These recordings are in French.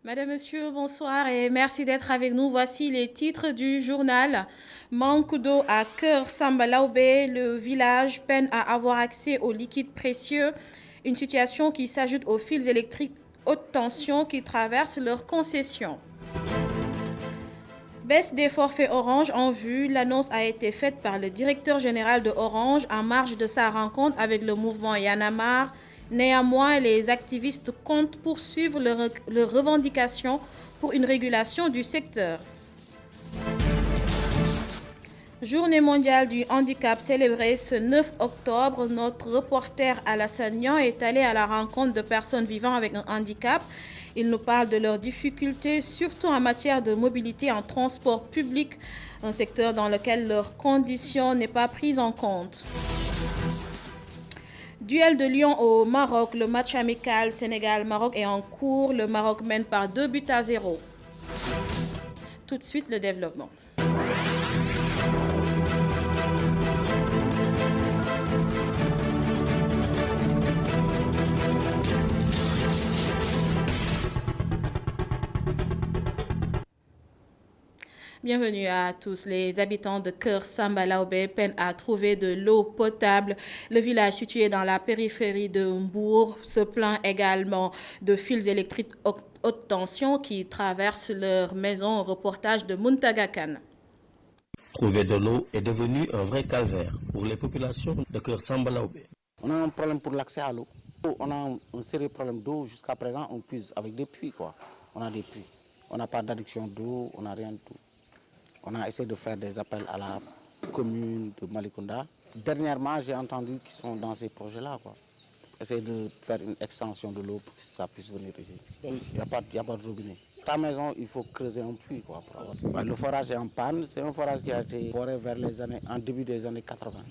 Madame, Monsieur, bonsoir et merci d'être avec nous. Voici les titres du journal. Manque d'eau à Cœur Sambalaoubé, le village peine à avoir accès aux liquides précieux. Une situation qui s'ajoute aux fils électriques haute tension qui traversent leurs concessions. Baisse des forfaits Orange en vue, l'annonce a été faite par le directeur général de Orange en marge de sa rencontre avec le mouvement Yanamar. Néanmoins, les activistes comptent poursuivre leurs revendications pour une régulation du secteur. Journée mondiale du handicap célébrée ce 9 octobre, notre reporter Alassane Niang est allé à la rencontre de personnes vivant avec un handicap. Il nous parle de leurs difficultés, surtout en matière de mobilité en transport public, un secteur dans lequel leur condition n'est pas prise en compte. Duel de Lyon au Maroc, le match amical Sénégal-Maroc est en cours. Le Maroc mène par 2 buts à 0. Tout de suite, le développement. Bienvenue à tous. Les habitants de Cœur Sambalaoubé peinent à trouver de l'eau potable. Le village situé dans la périphérie de Mbour se plaint également de fils électriques haute tension qui traversent leur maison. Reportage de Muntaga Khan. Trouver de l'eau est devenu un vrai calvaire pour les populations de Cœur Sambalaoubé. On a un problème pour l'accès à l'eau. On a un sérieux problème d'eau. Jusqu'à présent, on puise avec des puits, quoi. On a des puits. On n'a pas d'adduction d'eau, on n'a rien de tout. On a essayé de faire des appels à la commune de Malicounda. Dernièrement, j'ai entendu qu'ils sont dans ces projets-là, quoi. Essayer de faire une extension de l'eau pour que ça puisse venir ici. Il n'y a pas de robinet. Ta maison, il faut creuser un puits, quoi. Le forage est en panne. C'est un forage qui a été foré vers en début des années 80.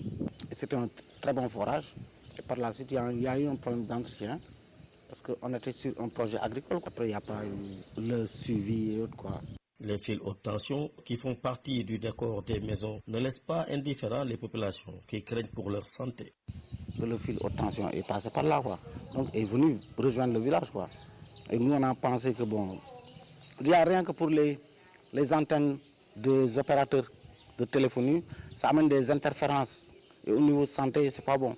C'est un très bon forage. Et par la suite, il y a eu un problème d'entretien. Parce qu'on était sur un projet agricole. Après, il n'y a pas eu le suivi et autres, quoi. Les fils haute tension qui font partie du décor des maisons ne laissent pas indifférents les populations qui craignent pour leur santé. Le fil haute tension est passé par là, quoi. Donc est venu rejoindre le village, quoi. Et nous on a pensé que bon, il n'y a rien que pour les antennes des opérateurs de téléphonie, ça amène des interférences. Et au niveau santé, c'est pas bon.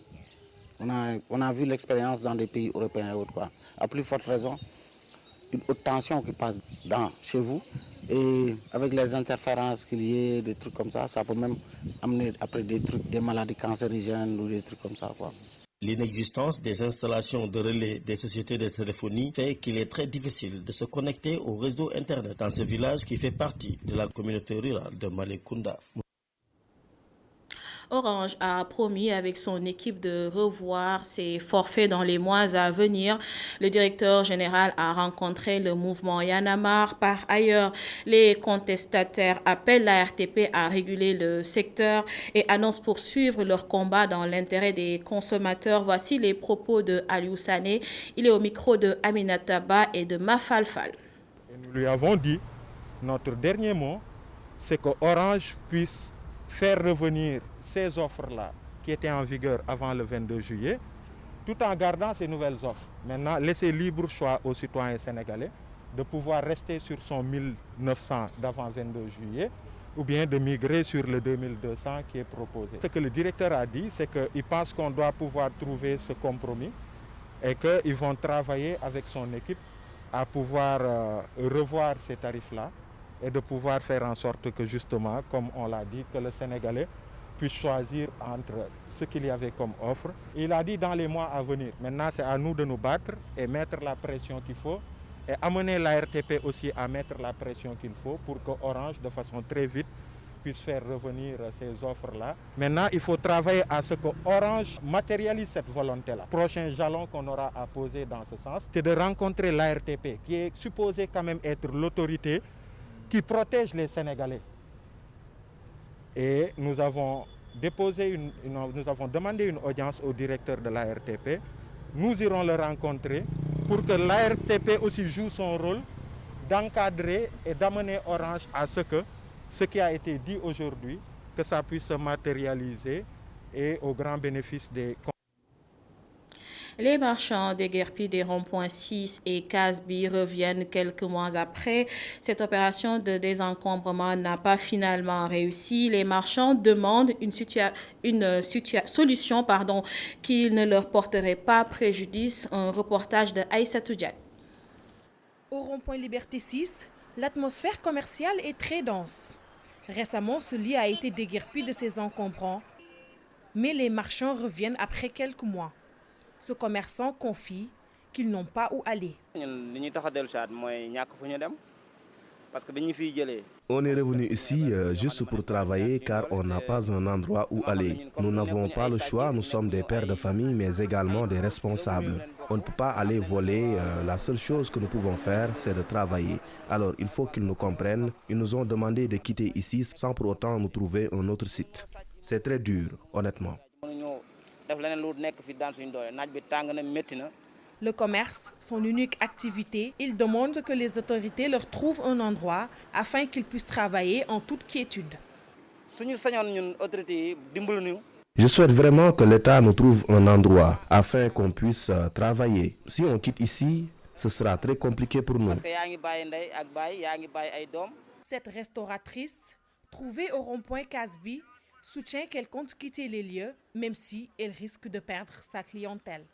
On a vu l'expérience dans des pays européens et autres, quoi. À plus forte raison, une haute tension qui passe chez vous et avec les interférences qu'il y ait, des trucs comme ça peut même amener après des maladies cancérigènes ou des trucs comme ça, quoi. L'inexistence des installations de relais des sociétés de téléphonie fait qu'il est très difficile de se connecter au réseau Internet dans ce village qui fait partie de la communauté rurale de Malicounda. Orange a promis avec son équipe de revoir ses forfaits dans les mois à venir. Le directeur général a rencontré le mouvement Yanamar. Par ailleurs, les contestataires appellent la RTP à réguler le secteur et annoncent poursuivre leur combat dans l'intérêt des consommateurs. Voici les propos de Aliou Sané. Il est au micro de Aminata Ba et de Mafalfal. Nous lui avons dit, notre dernier mot, c'est que Orange puisse faire revenir ces offres-là qui étaient en vigueur avant le 22 juillet, tout en gardant ces nouvelles offres. Maintenant, laisser libre choix aux citoyens sénégalais de pouvoir rester sur son 1900 d'avant 22 juillet ou bien de migrer sur le 2200 qui est proposé. Ce que le directeur a dit, c'est qu'il pense qu'on doit pouvoir trouver ce compromis et qu'ils vont travailler avec son équipe à pouvoir revoir ces tarifs-là et de pouvoir faire en sorte que justement, comme on l'a dit, que le Sénégalais puisse choisir entre ce qu'il y avait comme offre. Il a dit dans les mois à venir. Maintenant, c'est à nous de nous battre et mettre la pression qu'il faut et amener la RTP aussi à mettre la pression qu'il faut pour que Orange, de façon très vite, puisse faire revenir ces offres-là. Maintenant, il faut travailler à ce que Orange matérialise cette volonté-là. Le prochain jalon qu'on aura à poser dans ce sens, c'est de rencontrer la RTP, qui est supposée quand même être l'autorité qui protège les Sénégalais. Et nous avons demandé une audience au directeur de la RTP. Nous irons le rencontrer pour que la RTP aussi joue son rôle d'encadrer et d'amener Orange à ce que ce qui a été dit aujourd'hui, que ça puisse se matérialiser et au grand bénéfice des Les marchands déguerpis des ronds-points 6 et Casby reviennent quelques mois après. Cette opération de désencombrement n'a pas finalement réussi. Les marchands demandent une solution qui ne leur porterait pas préjudice. Un reportage de Aïssatou Diak. Au rond-point Liberté 6, l'atmosphère commerciale est très dense. Récemment, ce lieu a été déguerpi de ses encombrants, mais les marchands reviennent après quelques mois. Ce commerçant confie qu'ils n'ont pas où aller. On est revenu ici juste pour travailler car on n'a pas un endroit où aller. Nous n'avons pas le choix, nous sommes des pères de famille mais également des responsables. On ne peut pas aller voler, la seule chose que nous pouvons faire c'est de travailler. Alors il faut qu'ils nous comprennent, ils nous ont demandé de quitter ici sans pour autant nous trouver un autre site. C'est très dur, honnêtement. Le commerce, son unique activité, ils demandent que les autorités leur trouvent un endroit afin qu'ils puissent travailler en toute quiétude. Je souhaite vraiment que l'État nous trouve un endroit afin qu'on puisse travailler. Si on quitte ici, ce sera très compliqué pour nous. Cette restauratrice, trouvée au rond-point Casby, soutient qu'elle compte quitter les lieux, même si elle risque de perdre sa clientèle.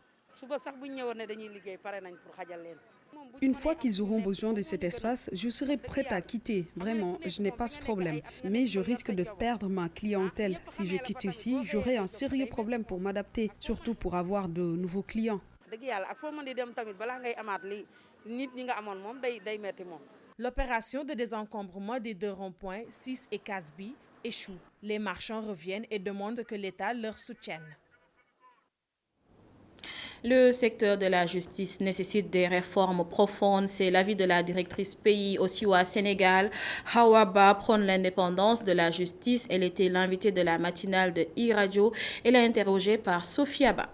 Une fois qu'ils auront besoin de cet espace, je serai prête à quitter. Vraiment, je n'ai pas ce problème. Mais je risque de perdre ma clientèle. Si je quitte ici, j'aurai un sérieux problème pour m'adapter, surtout pour avoir de nouveaux clients. L'opération de désencombrement des deux ronds-points 6 et Casby échoue. Les marchands reviennent et demandent que l'État leur soutienne. Le secteur de la justice nécessite des réformes profondes. C'est l'avis de la directrice pays au Sénégal. Hawa Ba prône l'indépendance de la justice. Elle était l'invitée de la matinale de e-radio. Elle est interrogée par Sophia Ba.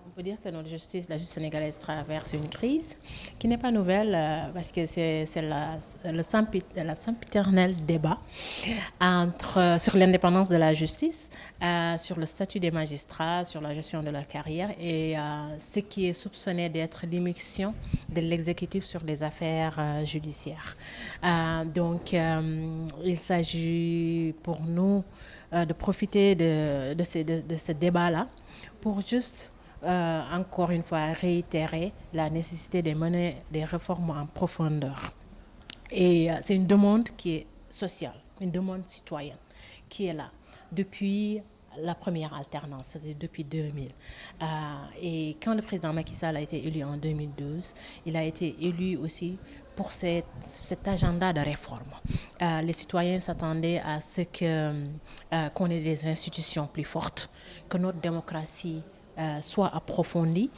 On peut dire que notre justice, la justice sénégalaise traverse une crise qui n'est pas nouvelle parce que c'est le sempiternel débat sur l'indépendance de la justice, sur le statut des magistrats, sur la gestion de leur carrière et ce qui est soupçonné d'être l'immixtion de l'exécutif sur les affaires judiciaires. Donc, il s'agit pour nous de profiter de ce débat-là pour juste encore une fois réitérer la nécessité de mener des réformes en profondeur. Et c'est une demande qui est sociale, une demande citoyenne qui est là depuis la première alternance, c'est-à-dire depuis 2000. Et quand le président Macky Sall a été élu en 2012, il a été élu aussi pour cet agenda de réforme. Les citoyens s'attendaient à ce qu'on ait des institutions plus fortes, que notre démocratie soit approfondie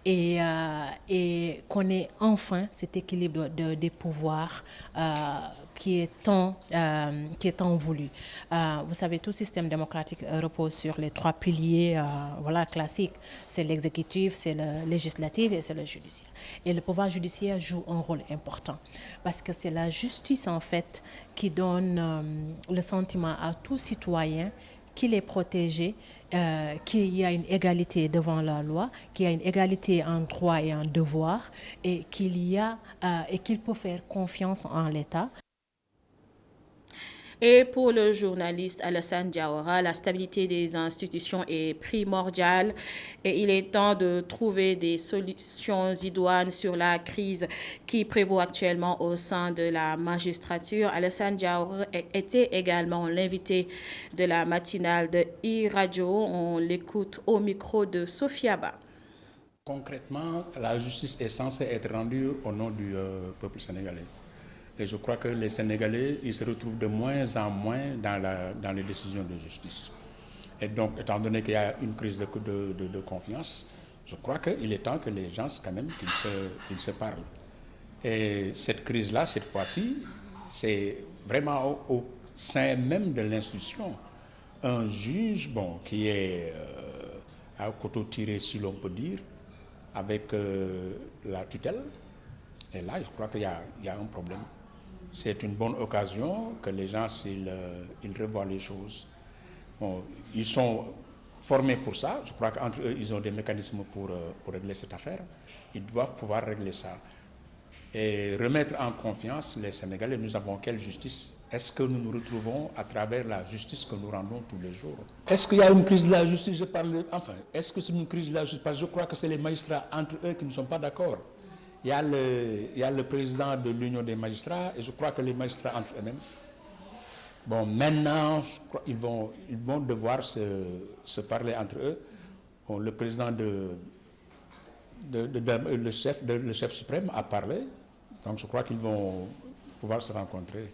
et qu'on ait enfin cet équilibre des pouvoirs qui est tant voulu. Vous savez, tout système démocratique repose sur les trois piliers classiques. C'est l'exécutif, c'est le législatif et c'est le judiciaire. Et le pouvoir judiciaire joue un rôle important parce que c'est la justice en fait qui donne le sentiment à tout citoyen qu'il est protégé, qu'il y a une égalité devant la loi, qu'il y a une égalité en droit et en devoir, et qu'il peut faire confiance en l'État. Et pour le journaliste Alassane Diawara, la stabilité des institutions est primordiale et il est temps de trouver des solutions idoines sur la crise qui prévaut actuellement au sein de la magistrature. Alassane Diawara était également l'invité de la matinale de e-radio. On l'écoute au micro de Sophia Ba. Concrètement, la justice est censée être rendue au nom du peuple sénégalais. Et je crois que les Sénégalais, ils se retrouvent de moins en moins dans les décisions de justice. Et donc, étant donné qu'il y a une crise de confiance, je crois qu'il est temps que les gens, quand même, qu'ils se parlent. Et cette crise-là, cette fois-ci, c'est vraiment au sein même de l'institution. Un juge, qui est à couteau tiré, si l'on peut dire, avec la tutelle. Et là, je crois qu'il y a un problème. C'est une bonne occasion que les gens, ils revoient les choses. Ils sont formés pour ça. Je crois qu'entre eux, ils ont des mécanismes pour régler cette affaire. Ils doivent pouvoir régler ça. Et remettre en confiance les Sénégalais. Nous avons quelle justice? Est-ce que nous nous retrouvons à travers la justice que nous rendons tous les jours? Est-ce qu'il y a une crise de la justice? Est-ce que c'est une crise de la justice? Parce que je crois que c'est les magistrats entre eux qui ne sont pas d'accord. Il y a le président de l'Union des magistrats et je crois que les magistrats entre eux-mêmes. Bon, maintenant, je crois qu'ils vont devoir se parler entre eux. Bon, le président le chef suprême a parlé, donc je crois qu'ils vont pouvoir se rencontrer.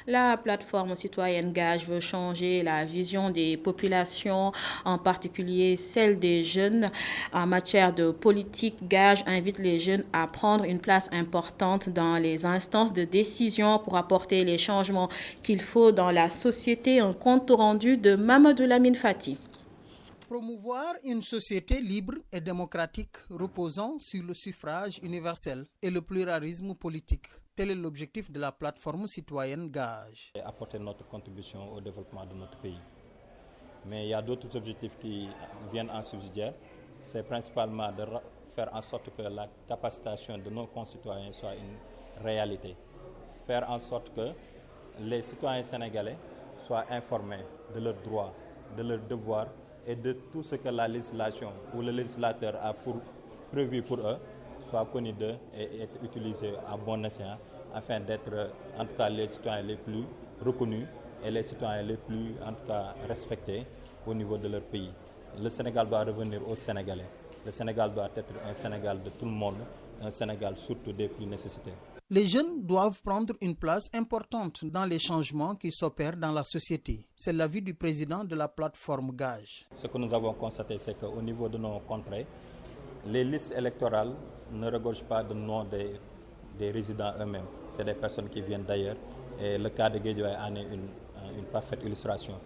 La plateforme citoyenne Gage veut changer la vision des populations, en particulier celle des jeunes. En matière de politique, Gage invite les jeunes à prendre une place importante dans les instances de décision pour apporter les changements qu'il faut dans la société. Un compte rendu de Mamadou Lamine Fati. Promouvoir une société libre et démocratique reposant sur le suffrage universel et le pluralisme politique. Tel est l'objectif de la plateforme citoyenne Gage. Apporter notre contribution au développement de notre pays. Mais il y a d'autres objectifs qui viennent en subsidiaire. C'est principalement de faire en sorte que la capacitation de nos concitoyens soit une réalité. Faire en sorte que les citoyens sénégalais soient informés de leurs droits, de leurs devoirs et de tout ce que la législation ou le législateur a prévu pour eux soit connu d'eux et être utilisé à bon escient afin d'être en tout cas les citoyens les plus reconnus et les citoyens les plus en tout cas respectés au niveau de leur pays. Le Sénégal doit revenir aux Sénégalais. Le Sénégal doit être un Sénégal de tout le monde, un Sénégal surtout des plus nécessités. Les jeunes doivent prendre une place importante dans les changements qui s'opèrent dans la société. C'est l'avis du président de la plateforme Gage. Ce que nous avons constaté, c'est qu'au niveau de nos contrées, les listes électorales ne regorgent pas de nom des résidents eux-mêmes. C'est des personnes qui viennent d'ailleurs. Et le cas de Guédiawaye en est une parfaite illustration.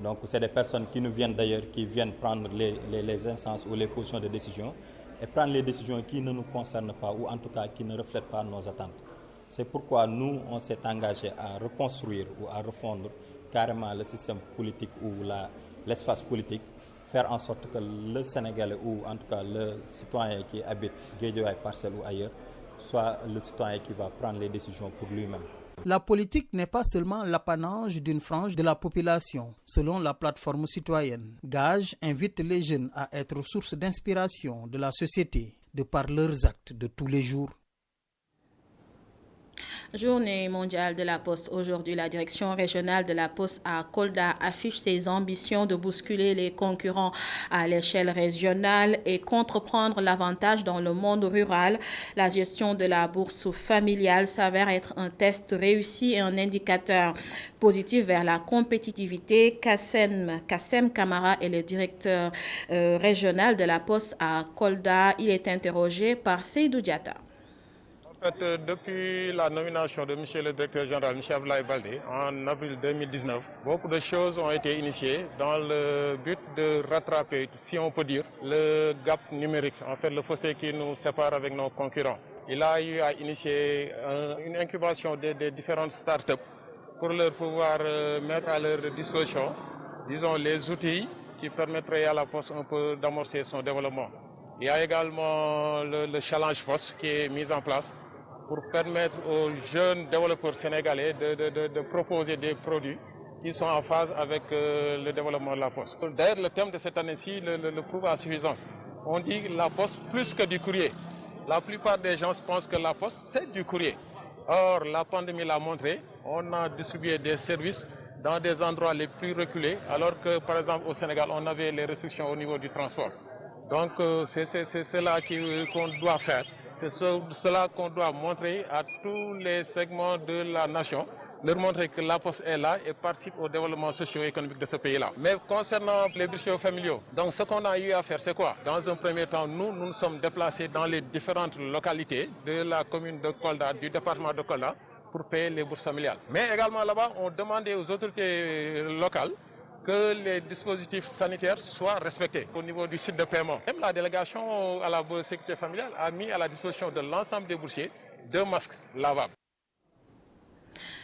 Donc c'est des personnes qui nous viennent d'ailleurs, qui viennent prendre les instances ou les positions de décision et prendre les décisions qui ne nous concernent pas ou en tout cas qui ne reflètent pas nos attentes. C'est pourquoi nous, on s'est engagé à reconstruire ou à refondre carrément le système politique ou l'espace politique, faire en sorte que le Sénégalais ou en tout cas le citoyen qui habite Guédiawaye, Parcelles ou ailleurs, soit le citoyen qui va prendre les décisions pour lui-même. La politique n'est pas seulement l'apanage d'une frange de la population. Selon la plateforme citoyenne, Gage invite les jeunes à être source d'inspiration de la société de par leurs actes de tous les jours. Journée mondiale de la Poste. Aujourd'hui, la direction régionale de la Poste à Kolda affiche ses ambitions de bousculer les concurrents à l'échelle régionale et contreprendre l'avantage dans le monde rural. La gestion de la bourse familiale s'avère être un test réussi et un indicateur positif vers la compétitivité. Kassem Kamara est le directeur régional de la Poste à Kolda. Il est interrogé par Seydou Diata. En fait, depuis la nomination de M. le directeur général, M. Abdoulaye Baldé, en avril 2019, beaucoup de choses ont été initiées dans le but de rattraper, si on peut dire, le gap numérique, en fait le fossé qui nous sépare avec nos concurrents. Il a eu à initier une incubation des différentes startups pour leur pouvoir mettre à leur disposition, disons, les outils qui permettraient à la Poste un peu d'amorcer son développement. Il y a également le Challenge Poste qui est mis en place pour permettre aux jeunes développeurs sénégalais de proposer des produits qui sont en phase avec le développement de la Poste. D'ailleurs, le thème de cette année-ci le prouve à suffisance. On dit la Poste plus que du courrier. La plupart des gens pensent que la Poste, c'est du courrier. Or, la pandémie l'a montré, on a distribué des services dans des endroits les plus reculés, alors que, par exemple, au Sénégal, on avait les restrictions au niveau du transport. Donc, c'est cela qu'on doit faire. C'est cela qu'on doit montrer à tous les segments de la nation, leur montrer que la Poste est là et participe au développement socio-économique de ce pays-là. Mais concernant les boursiers familiaux, donc ce qu'on a eu à faire, c'est quoi? Dans un premier temps, nous nous sommes déplacés dans les différentes localités de la commune de Kolda, du département de Kolda, pour payer les bourses familiales. Mais également là-bas, on demandait aux autorités locales que les dispositifs sanitaires soient respectés au niveau du site de paiement. Même la délégation à la sécurité familiale a mis à la disposition de l'ensemble des boursiers 2 masques lavables.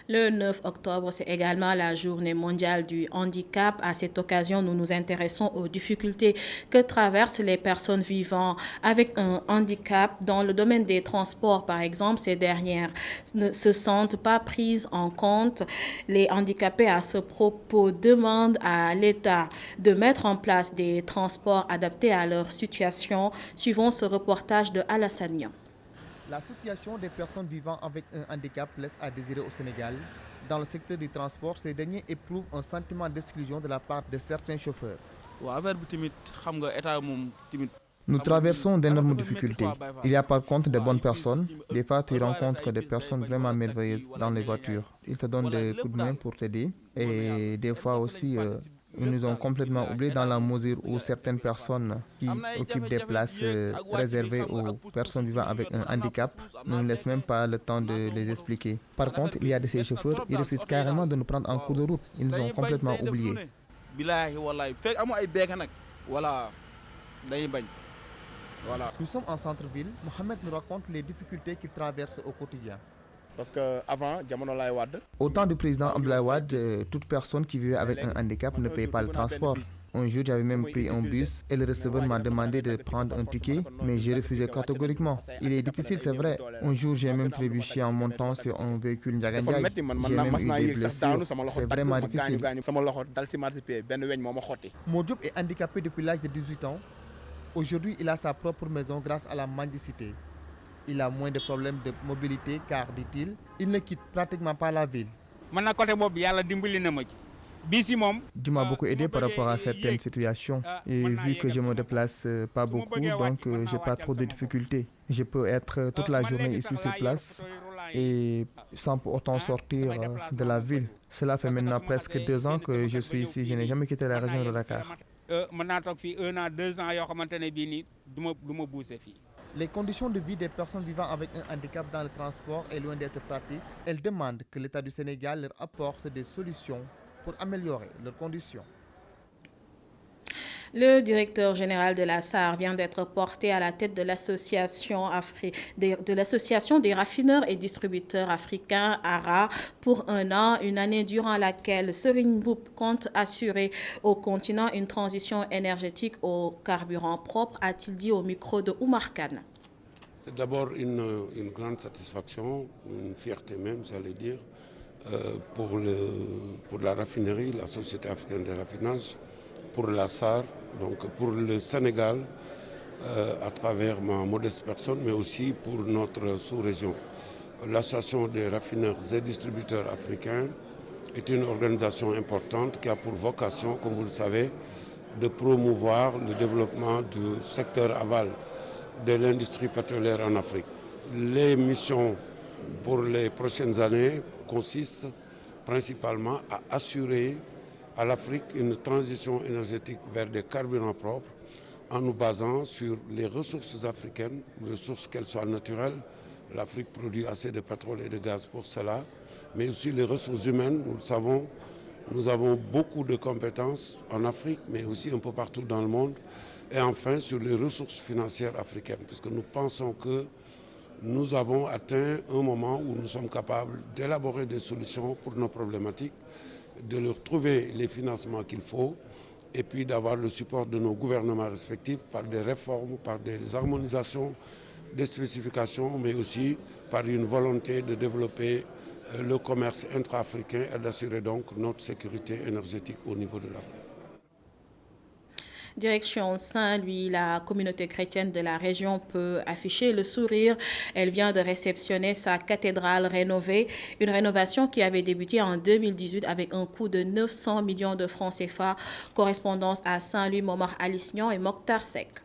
Le 9 octobre, c'est également la journée mondiale du handicap. À cette occasion, nous nous intéressons aux difficultés que traversent les personnes vivant avec un handicap. Dans le domaine des transports, par exemple, ces dernières ne se sentent pas prises en compte. Les handicapés, à ce propos, demandent à l'État de mettre en place des transports adaptés à leur situation. Suivons ce reportage de Alassane Niang. La situation des personnes vivant avec un handicap laisse à désirer au Sénégal. Dans le secteur du transport, ces derniers éprouvent un sentiment d'exclusion de la part de certains chauffeurs. Nous traversons d'énormes difficultés. Il y a par contre de bonnes personnes. Des fois, tu rencontres des personnes vraiment merveilleuses dans les voitures. Ils te donnent des coups de main pour t'aider. Et des fois aussi, ils nous ont complètement oubliés dans la mesure où certaines personnes qui occupent des places réservées aux personnes vivant avec un handicap ne nous laissent même pas le temps de les expliquer. Par contre, il y a de ces chauffeurs, ils refusent carrément de nous prendre en cours de route. Ils nous ont complètement oubliés. Nous sommes en centre-ville. Mohamed nous raconte les difficultés qu'il traverse au quotidien. Au temps du président Abdoulaye Wade, toute personne qui vivait avec un handicap ne payait pas le transport. Un jour, j'avais même pris un bus et le receveur m'a demandé de prendre un ticket, mais j'ai refusé catégoriquement. Il est difficile, c'est vrai. Un jour, j'ai même trébuché en montant sur un véhicule Ndiagandiaye. J'ai même eu des blessures. C'est vraiment difficile. Modiop est handicapé depuis l'âge de 18 ans. Aujourd'hui, il a sa propre maison grâce à la mendicité. Il a moins de problèmes de mobilité car, dit-il, il ne quitte pratiquement pas la ville. Dieu m'a beaucoup aidé par rapport à certaines situations. Et vu que je ne me déplace pas beaucoup, donc je n'ai pas trop de difficultés. Je peux être toute la journée ici sur place et sans pour autant sortir de la ville. Cela fait maintenant presque 2 ans que je suis ici. Je n'ai jamais quitté la région de Dakar. Les conditions de vie des personnes vivant avec un handicap dans le transport est loin d'être pratique. Elles demandent que l'État du Sénégal leur apporte des solutions pour améliorer leurs conditions. Le directeur général de la SAR vient d'être porté à la tête de l'association des raffineurs et distributeurs africains, ARA, pour 1 an, une année durant laquelle Serigne Mboup compte assurer au continent une transition énergétique au carburant propre, a-t-il dit au micro de Oumar Kane. C'est d'abord une grande satisfaction, une fierté même, j'allais dire, pour la raffinerie, la Société africaine de raffinage, pour la SAR, donc pour le Sénégal, à travers ma modeste personne, mais aussi pour notre sous-région. L'Association des raffineurs et distributeurs africains est une organisation importante qui a pour vocation, comme vous le savez, de promouvoir le développement du secteur aval de l'industrie pétrolière en Afrique. Les missions pour les prochaines années consistent principalement à assurer à l'Afrique une transition énergétique vers des carburants propres en nous basant sur les ressources africaines, ressources qu'elles soient naturelles. L'Afrique produit assez de pétrole et de gaz pour cela, mais aussi les ressources humaines. Nous le savons, nous avons beaucoup de compétences en Afrique, mais aussi un peu partout dans le monde. Et enfin, sur les ressources financières africaines, puisque nous pensons que nous avons atteint un moment où nous sommes capables d'élaborer des solutions pour nos problématiques, de leur trouver les financements qu'il faut et puis d'avoir le support de nos gouvernements respectifs par des réformes, par des harmonisations, des spécifications, mais aussi par une volonté de développer le commerce intra-africain et d'assurer donc notre sécurité énergétique au niveau de l'Afrique. Direction Saint-Louis, la communauté chrétienne de la région peut afficher le sourire. Elle vient de réceptionner sa cathédrale rénovée, une rénovation qui avait débuté en 2018 avec un coût de 900 millions de francs CFA. Correspondance à Saint-Louis, Momar Alisnian et Mokhtar Sek.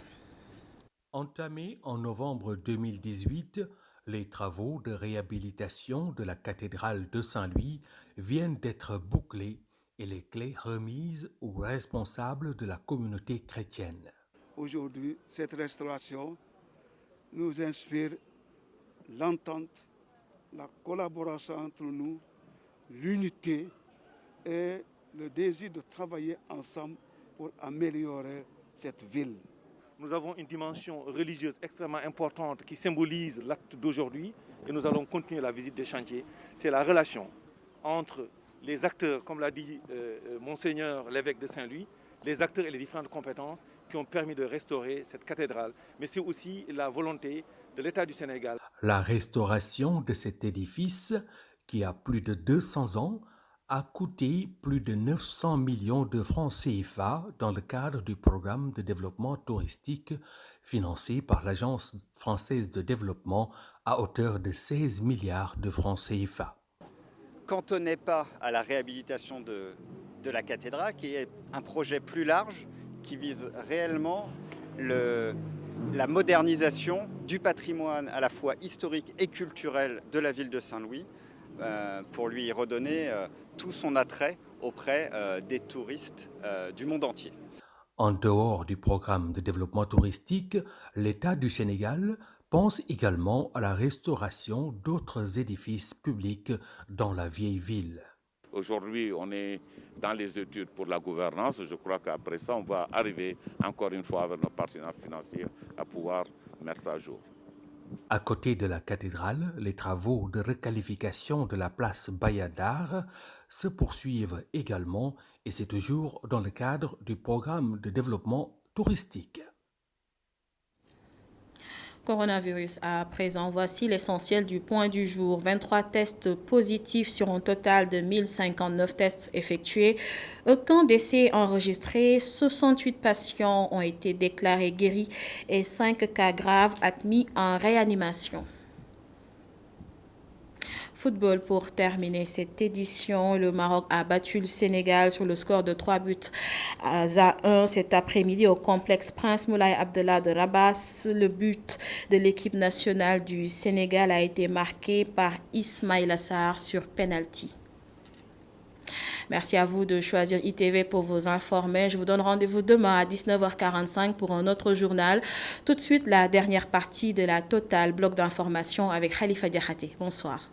Entamés en novembre 2018, les travaux de réhabilitation de la cathédrale de Saint-Louis viennent d'être bouclés et les clés remises aux responsables de la communauté chrétienne. Aujourd'hui, cette restauration nous inspire l'entente, la collaboration entre nous, l'unité et le désir de travailler ensemble pour améliorer cette ville. Nous avons une dimension religieuse extrêmement importante qui symbolise l'acte d'aujourd'hui, et nous allons continuer la visite des chantiers, c'est la relation entre les acteurs, comme l'a dit Monseigneur l'évêque de Saint-Louis, les acteurs et les différentes compétences qui ont permis de restaurer cette cathédrale. Mais c'est aussi la volonté de l'État du Sénégal. La restauration de cet édifice, qui a plus de 200 ans, a coûté plus de 900 millions de francs CFA dans le cadre du programme de développement touristique financé par l'Agence française de développement à hauteur de 16 milliards de francs CFA. Cantonné pas à la réhabilitation de la cathédrale, qui est un projet plus large qui vise réellement la modernisation du patrimoine à la fois historique et culturel de la ville de Saint-Louis, pour lui redonner tout son attrait auprès des touristes du monde entier. En dehors du programme de développement touristique, l'État du Sénégal pense également à la restauration d'autres édifices publics dans la vieille ville. Aujourd'hui, on est dans les études pour la gouvernance. Je crois qu'après ça, on va arriver encore une fois avec nos partenaires financiers à pouvoir mettre ça à jour. À côté de la cathédrale, les travaux de requalification de la place Bayadar se poursuivent également et c'est toujours dans le cadre du programme de développement touristique. Coronavirus à présent, voici l'essentiel du point du jour. 23 tests positifs sur un total de 1059 tests effectués. Aucun décès enregistré, 68 patients ont été déclarés guéris et 5 cas graves admis en réanimation. Football pour terminer cette édition. Le Maroc a battu le Sénégal sur le score de 3 buts à 1 cet après-midi au complexe Prince Moulay Abdallah de Rabat. Le but de l'équipe nationale du Sénégal a été marqué par Ismaïla Sarr sur penalty. Merci à vous de choisir ITV pour vous informer. Je vous donne rendez-vous demain à 19h45 pour un autre journal. Tout de suite, la dernière partie de la Total bloc d'information avec Khalifa Diakhaté. Bonsoir.